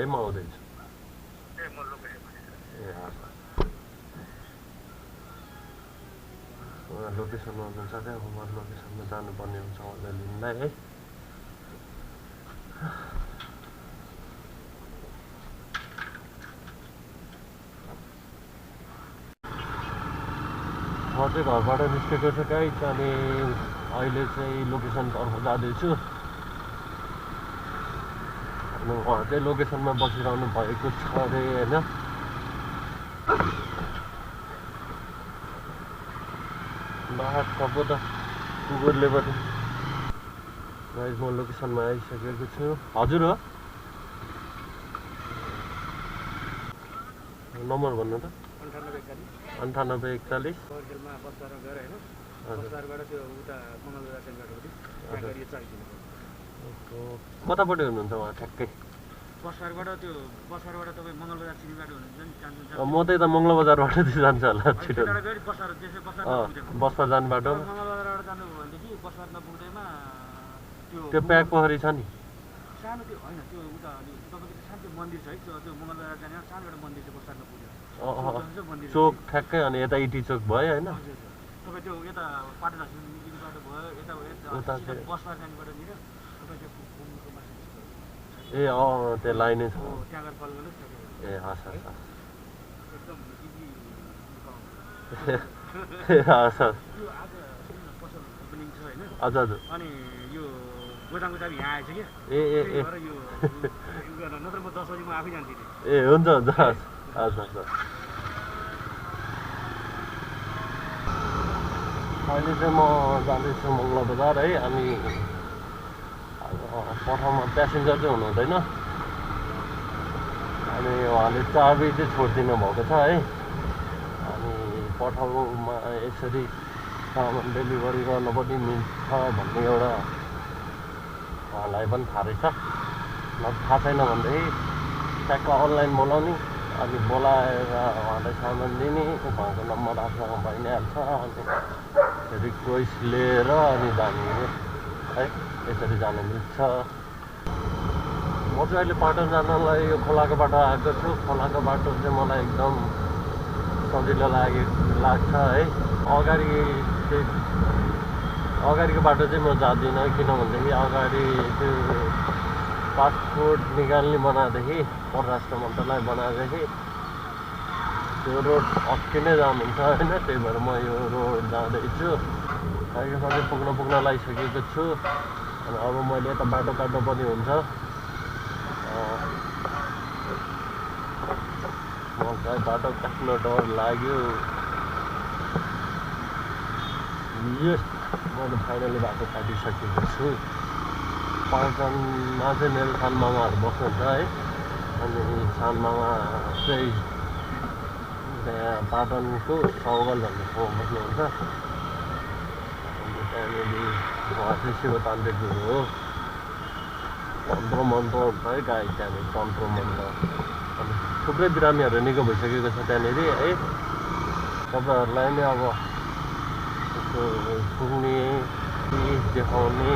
है म आउँदैछु ए लोकेसनमा जान्छ क्या म लोकेसनमा जानुपर्ने हुन्छ उहाँलाई लिनलाई है म चाहिँ घरबाट निस्केको छु गाइस अनि अहिले चाहिँ लोकेसनतर्फ जाँदैछु अनि उहाँ चाहिँ लोकेसनमा बसिरहनु भएको छ अरे होइन बाहर सब त कुकुरले पनि गाइस म लोकेसनमा आइसकेको छु हजुर हो नम्बर भन्नु त 9841 बर्खेलमा बस्दारमा गएर हैन बस्दारबाट त्यो उता मङ्गलबजार सेन्टरबाट त्यहाँ गरी 40 किलोमिटर कतापट्टि हुनुहुन्छ उहाँ ठ्याक्कै बस्दारबाट त्यो बस्दारबाट तपाईँ मङ्गलबजार सिटीबाट हुनुहुन्छ नि जान्छ म त यता मङ्गलबजारबाट चाहिँ जान्छ होला छिटो गरी बस्दार त्यसै बस्दार बस्दा जाने बाटो मङ्गलबजारबाट जानुभयो भनेदेखि बस्दार नपुग्दैमा त्यो प्याक पोखरी छ नि सानो त्यो हैन त्यो उता तपाईको त्यो सानो मन्दिर छ है त्यो मङ्गलबजार जाने सानो एउटा मन्दिर छ बस्दारमा पुग्यो चोक ठ्याक्कै अनि यता इटी चोक भयो होइन तपाईँ त्यो यता पाटना निस्किनुबाट भयो यता बस्दार जानेबाट निर तपाईँ त्यो ए त्यो लाइनै छ त्यहाँ गएर कल गर्नुहोस् ए हस् हस् एकदम इजी ए हस् हस् यो आज पसल ओपनिङ छ हैन हजुर हजुर अनि यो गोदामको चाबी यहाँ आएछ क्या ए ए ए यो नत्र म 10 बजी म आफै जान्थेँ ए हुन्छ हुन्छ हस् हस् हस् अहिले चाहिँ म जाँदैछु मङ्गलबजार है अनि पठाउमा प्यासेन्जर चाहिँ हुनुहुँदैन अनि उहाँले चाबी चाहिँ छोडिदिनु भएको छ है अनि पठाउमा यसरी सामान डेलिभरी गर्न पनि मिल्छ भन्ने एउटा उहाँलाई पनि थाहा रहेछ थाहा छैन भनेदेखि ट्याक्क अनलाइन बोलाउने अनि बोलाएर उहाँलाई सामान दिने उहाँको नम्बर आफूसँग भइ नै हाल्छ अनि रिक्वेस्ट लिएर अनि जाने है यसरी जान मिल्छ म चाहिँ अहिले पाटन जानलाई यो खोलाको बाटो आएको छु खोलाको बाटो चाहिँ मलाई एकदम सजिलो लाग्छ है अगाडिको बाटो चाहिँ म जाँदिनँ किनभनेदेखि अगाडि त्यो पासपोर्ट निकाल्ने बनाएदेखि परराष्ट्र मन्त्रालय बनाएदेखि त्यो रोड अट्किनै जानुहुन्छ होइन त्यही भएर म यो रोड जाँदैछु अहिलेसम्म चाहिँ पुग्न लागिसकेको छु अनि अब मैले यता बाटो काट्नु पनि हुन्छ मलाई बाटो काट्न डर लाग्यो यस मैले फाइनली बाटो काटिसकेको छु पाटनमा चाहिँ मेरो सानमामाहरू बस्नुहुन्छ है अनि सानमामा चाहिँ त्यहाँ पाटनको सौगल भन्ने ठाउँमा बस्नुहुन्छ अनि त्यहाँनिर उहाँ चाहिँ शिवतान्त्रिक गुरु हो तन्त्र मन्त्र हुन्छ है गाई त्यहाँनिर तन्त्र मन्त्र अनि थुप्रै बिरामीहरू निको भइसकेको छ त्यहाँनिर है तपाईँहरूलाई नै अब यसो पुग्ने देखाउने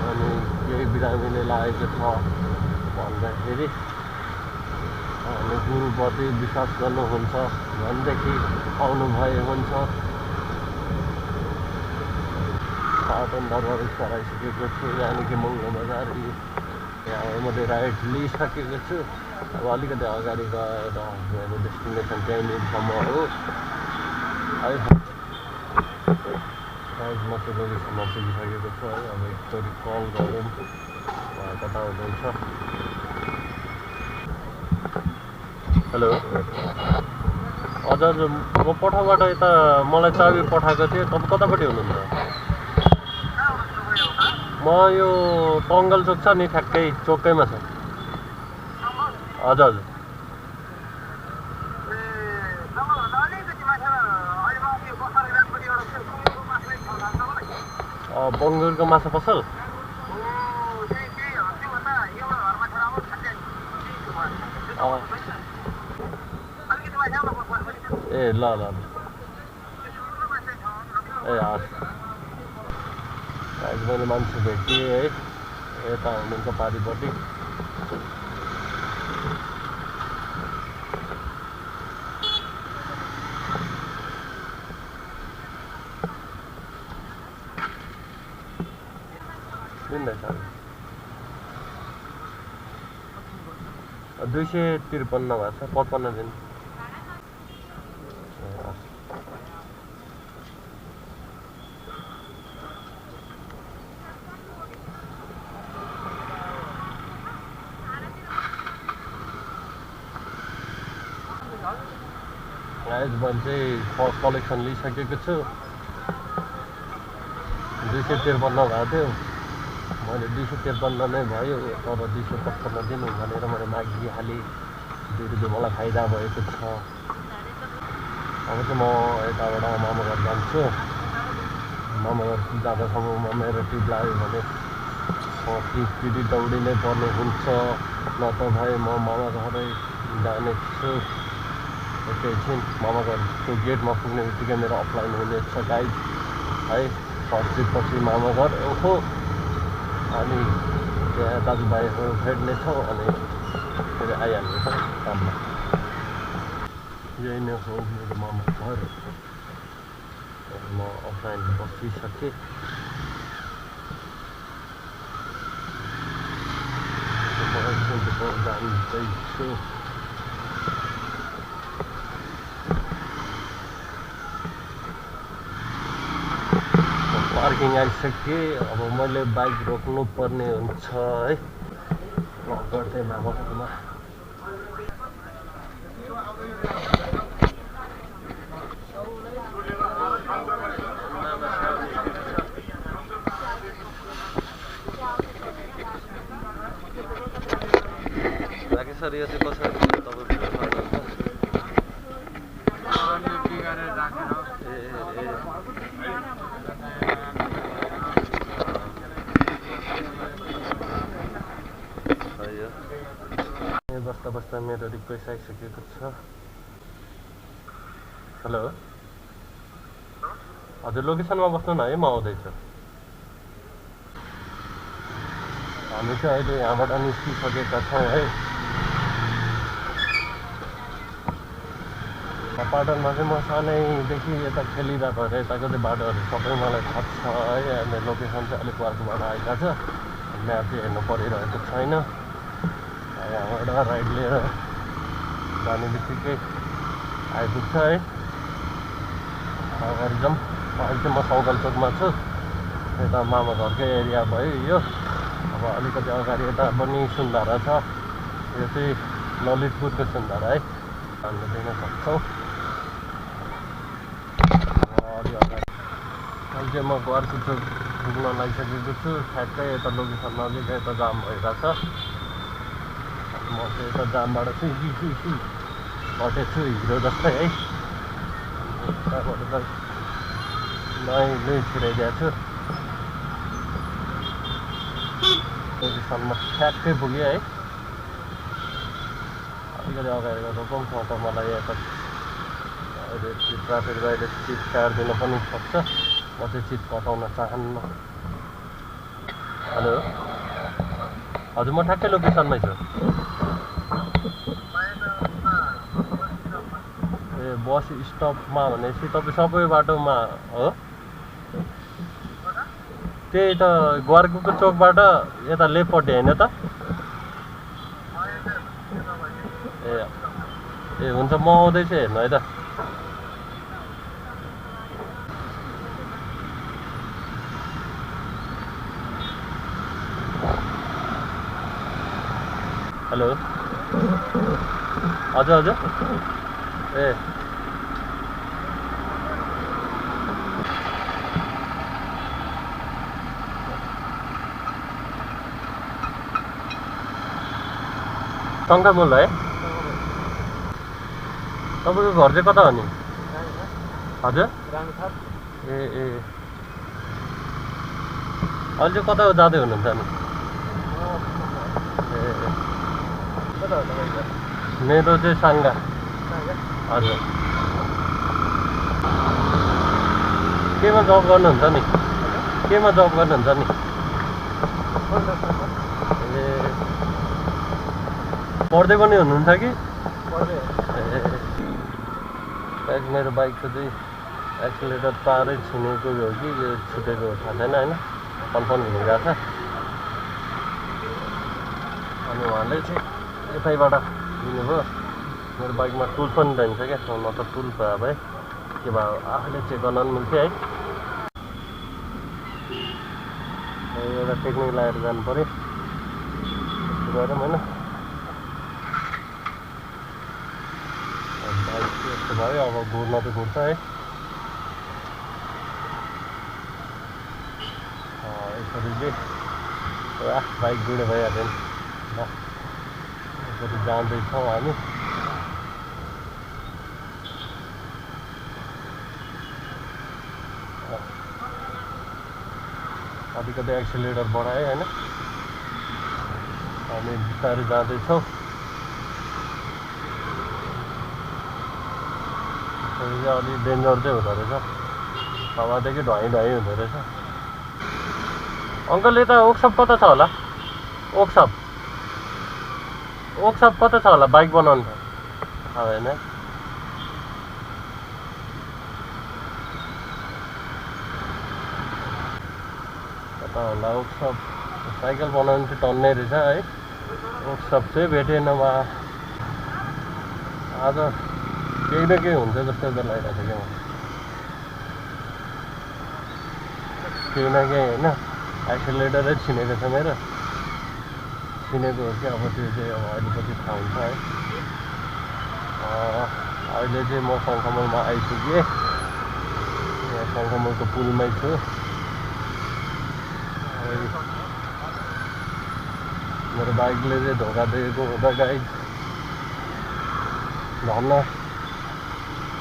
अनि केही बिरामीले लागेको छ भन्दाखेरि अनि गुरुप्रति विश्वास गर्नुहुन्छ भनेदेखि आउनुभए हुन्छ पाटन दरबार आइसकेको छु यानि कि मङ्गलबजार यहाँ मैले राइड लिइसकेको छु अब अलिकति अगाडि गएर मेरो डेस्टिनेसन त्यहीँनिरसम्म हो है म चाहिँ लोकेसनमा पुगिसकेको छु है अब एकचोटि कल गरौँ उहाँ कता हुनुहुन्छ हेलो हजुर म पठाबाट यता मलाई चाबी पठाएको थिएँ तपाईँ कतापट्टि हुनुहुन्छ म यो टङ्गल चोक छ नि ठ्याक्कै चोकैमा छ हजुर बङ्गुरको माछा पसल ए ल ल ए हस् मैले मान्छे भेटिएँ है यता हुनुहुन्छ पारिपट्टि किन्दैछ 253 भएको छ 55 दिन आज मैले चाहिँ फर्स्ट कलेक्सन लिइसकेको छु 253 भएको थियो मैले 253 नै भयो तर 255 दिनु भनेर मैले मागिहालेँ 2 रुपियाँ मलाई फाइदा भएको छ अब चाहिँ म यताबाट मामा घर जान्छु मामा घर जाँदासम्ममा मेरो टिप लाग्यो भने टिप पिटी दौडिनै पर्ने हुन्छ नत्र भए म मामा घरै जाने छु एकैछिन मामा घरको गेटमा पुग्ने बित्तिकै मेरो अफलाइन हुनेछ गाइड है फर्स्ट ट्रिपपछि मामा घर ओहो अनि त्यहाँ दाजुभाइहरू भेट्नेछौँ अनि फेरि आइहाल्नेछ काममा यही नै हो मेरो मामा घर म अफलाइन बसिसकेँ जाँदैछु पार्किङ आइसकेँ अब मैले बाइक रोक्नु पर्ने हुन्छ है गर्दै मामा घरमा सर यो चाहिँ कसरी बस्दा बस्दा मेरो रिक्वेस्ट आइसकेको छ हेलो हजुर लोकेसनमा बस्नु न है म आउँदैछु हामी चाहिँ अहिले यहाँबाट निस्किसकेका छौँ है पाटनमा चाहिँ म सानैदेखि यता खेलिरहेको अरे यताको चाहिँ बाटोहरू सबै मलाई थाहा छ है अहिले लोकेसन चाहिँ अलिक अर्कोबाट आएका छ म्याप चाहिँ हेर्नु परिरहेको छैन यहाँबाट राइड लिएर जाने बित्तिकै आइपुग्छ है अगाडि जाउँ अहिले चाहिँ म सौगल चोकमा छु यता मामा घरकै एरिया भयो यो अब अलिकति अगाडि यता पनि सुन्धारा छ यो चाहिँ ललितपुरको सुन्धारा है हामीले दिन सक्छौँ अलि अगाडि अहिले चाहिँ म घरको चोक पुग्न लागिसकेको छु ठ्याक्कै यता लोकेसन नजिक यता जाम भइरहेछ म चाहिँ यता जामबाट चाहिँ हटेछु हिरो जस्तै है यताबाट त नै छिराइदिएको छु लोकेसनमा ठ्याक्कै पुगेँ है अलिकति अगाडिको रोकौँ त मलाई यता अहिले ट्राफिक अहिले चिट काटिदिन पनि सक्छ म चाहिँ चिट कटाउन चाहन्न हेलो हजुर म ठ्याक्कै लोकेसनमै छु ए बस स्टपमा भनेपछि तपाईँ सबै बाटोमा हो त्यही त ग्वारकुको चोकबाट यता लेफ्टपट्टि होइन त ए हुन्छ म आउँदैछु हेर्नु है त हेलो हजुर हजुर ए टङ्कामुल है तपाईँको घर चाहिँ कता हो नि हजुर ए अहिले चाहिँ कता जाँदै हुनुहुन्छ नि ए मेरो चाहिँ साङ्गा हजुर केमा जब गर्नुहुन्छ नि केमा जब गर्नुहुन्छ नि ए पढ्दै पनि हुनुहुन्छ कि पढ्दै बाइक मेरो बाइकको चाहिँ एक्सिलेटर तारै छिनेको हो कि यो छुटेको हो थाहा छैन होइन कन्फर्म घुमिरहेको छ अनि उहाँले चाहिँ यतैबाट दिनुभयो मेरो बाइकमा टुल पनि रहन्छ क्या म त टुल भयो भए के भयो आफूले चेक गर्न पनि मिल्थ्यो है एउटा टेक्निक लगाएर जानु पऱ्यो यस्तो गरौँ होइन बाइक यस्तो भयो अब गुड्न त गुड्छ है यसरी चाहिँ बाइक गुडे भइहाल्यो नि ल यसरी जाँदैछौँ हामी अलिकति एक्सिलेटर बढाएँ होइन हामी बिस्तारै जाँदैछौँ यसरी चाहिँ अलिक डेन्जर चाहिँ हुँदो रहेछ हावादेखि ढुवाई ढुवाई हुँदो रहेछ अङ्कल यता वर्कसप कता छ होला वर्कसप कता छ होला बाइक बनाउनु थाहा भएन कता होला वर्कसप साइकल बनाउनु चाहिँ टन्नै रहेछ है वर्कसप चाहिँ भेटेन वा आज केही न केही हुन्छ जस्तो त लागिरहेको थियो क्या केही न केही होइन एक्सिलेटरै छिनेको छ मेरो छिनेको हो कि अब त्यो चाहिँ अब अहिले पछि थाहा हुन्छ है अहिले चाहिँ म सङ्खमलमा आइपुगेँ यहाँ सङ्खमलको पुलमै छु मेरो बाइकले चाहिँ धोका दिएको हुँदा गाई झन्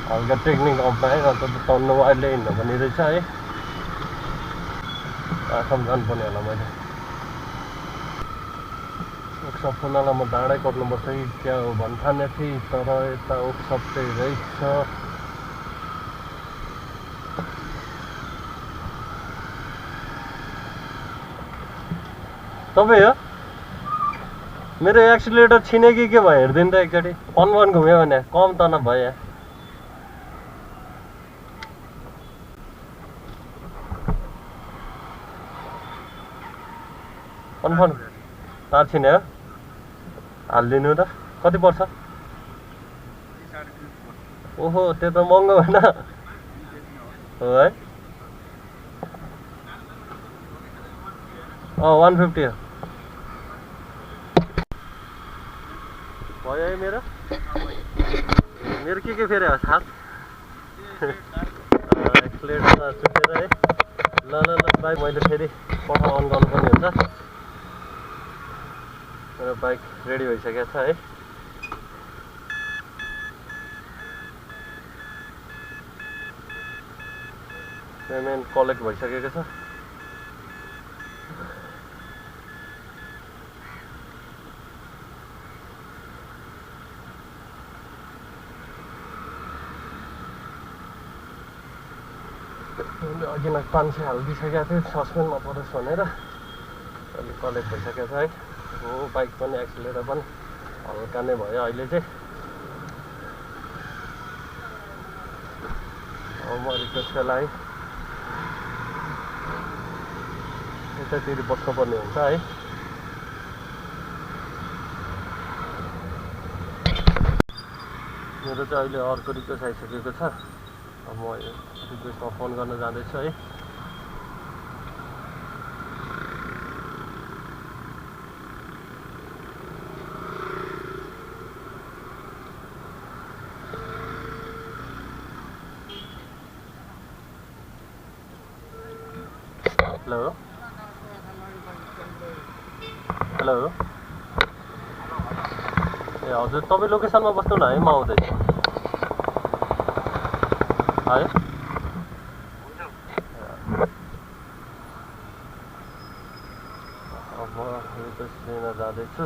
हल्का टेक्निक अप्नाएँ अन्त टन्नु अहिले हिँड्नु पनि रहेछ है आसाम जानुपर्ने होला मैले वर्कसप कुनालाई म डाँडै कट्नुपर्छ कि क्या हो भन्ठाने थिएँ तर यता वर्कसप चाहिँ रहेछ तपाईँ हो मेरो एक्सिलेटर छिने कि के भयो हेरिदिनु त एकचोटि पन घुम्यो भने कम त नभए कन्फर्म तार छिने हो हालिदिनु त कति पर्छ ओहो त्यो त महँगो होइन हो है 150 हो भयो है मेरो के फेरि हो खास एक्सिलेटर त चुकेर है ल बाइक मैले फेरि पठाउ अन गर्नु पनि हुन्छ मेरो बाइक रेडी भइसकेको छ है पेमेन्ट कलेक्ट भइसकेको छ अघि नै 500 हालिदिइसकेको थियो सस्पेन्डमा परोस् भनेर अहिले कलेक्ट भइसकेको छ है हो बाइक पनि एक्सिलेटर पनि हल्का नै भयो अहिले चाहिँ अब म रिक्वेस्ट लागि यतातिर बस्नुपर्ने हुन्छ है मेरो चाहिँ अहिले अर्को रिक्वेस्ट आइसकेको छ अब म रिक्वेस्टमा फोन गर्न जाँदैछु है हेलो हेलो ए हजुर तपाईँ लोकेसनमा बस्नु न है म आउँदैछु है अब म रिक्वेस्ट लिन जाँदैछु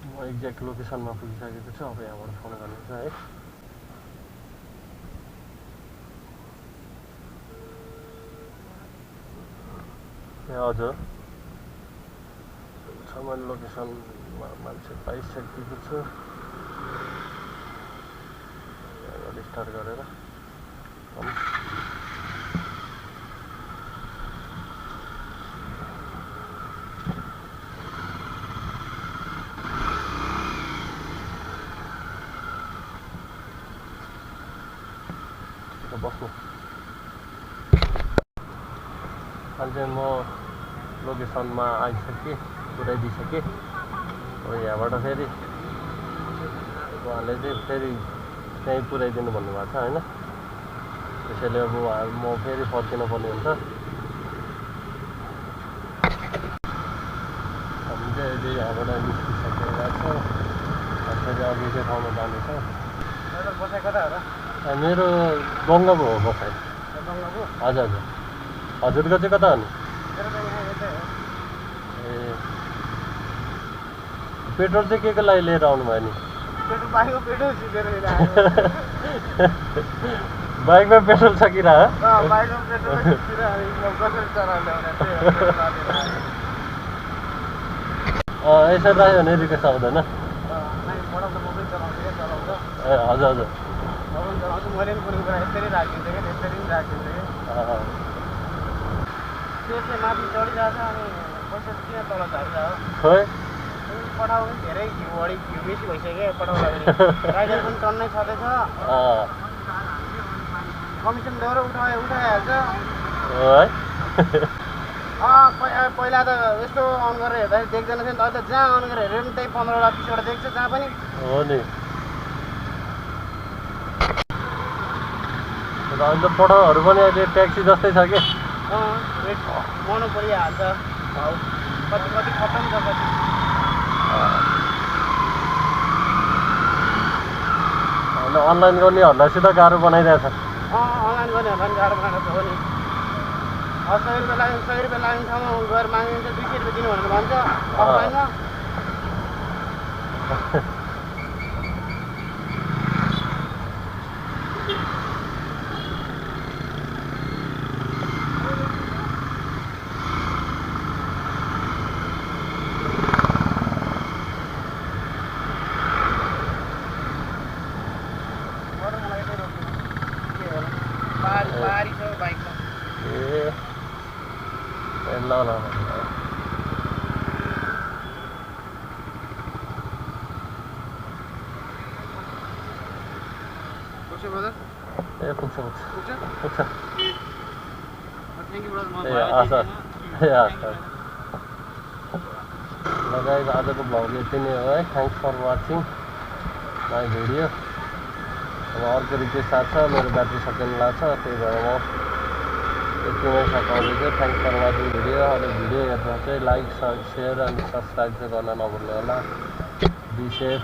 म एक्ज्याक्ट लोकेसनमा पुगिसकेको छु अब यहाँबाट फोन गर्नुहुन्छ है ए हजुर सामान लोकेसनमा मान्छे पाइसकेको छु गाडी स्टार्ट गरेर बस्नु अहिले म लोकेसनमा आइसकेँ पुऱ्याइदिइसकेँ अब यहाँबाट फेरि उहाँले चाहिँ फेरि त्यहीँ पुऱ्याइदिनु भन्नुभएको छ होइन त्यसैले अब म फेरि फर्किनु पर्ने हुन्छ हामी चाहिँ अहिले यहाँबाट निस्किसकेका छौँ फेरि अघिकै ठाउँमा जानेछ बसाइ कता हो र मेरो गङ्गाको हो बसाइ हजुर हजुर हजुरको चाहिँ कता हो नि ए पेट्रोल चाहिँ के लागि लिएर आउनुभयो नि बाइकमा पेट्रोल सकिरह यसरी राख्यो भने रिक्वेस्ट आउँदैन ए हजुर हजुर माथि चढिरहेछ अनि पैसा किन तल झरिरह्यो खोइ पठाउ पनि धेरै घिउ बढी घिउ बेसी भइसक्यो पठाउँदा पनि राइडर पनि टन्नै छँदैछ कमिसन ल्याएर उठाइहाल्छ पहिला त यस्तो अन गरेर हेर्दाखेरि देख्दैन थियो नि त अहिले त जहाँ अन गरेर हेऱ्यो पनि त्यही 15वटा 20वटा देख्छ जहाँ पनि हो नि अहिले त पठाउहरू पनि अहिले ट्याक्सी जस्तै छ कि मर्नु परिहाल्छ कति कति खतम छ कति होइन अनलाइन गर्नेहरूलाई गाह्रो बनाइरहेछ अनलाइन गर्नेहरूलाई पनि गाह्रो बनाएको हो नि 100 रुपियाँ लाग्ने ठाउँमा गएर मागिन्छ 200 रुपियाँ दिनु भनेर भन्छ अफलाइनमा पुग्छ ल गाइस आजको भ्लग यति नै हो है thanks for watching my video अब अर्को रिक्वेस्ट आएको छ मेरो ब्याट्री सकिनु लाग्छ त्यही भएर म यतिमै सकाउँदैछु थ्याङ्क्स फर वाचिङ भिडियो अहिले भिडियो हेर्दा चाहिँ लाइक सेयर एन्ड सब्सक्राइब चाहिँ गर्न नभुल्नु होला बी सेफ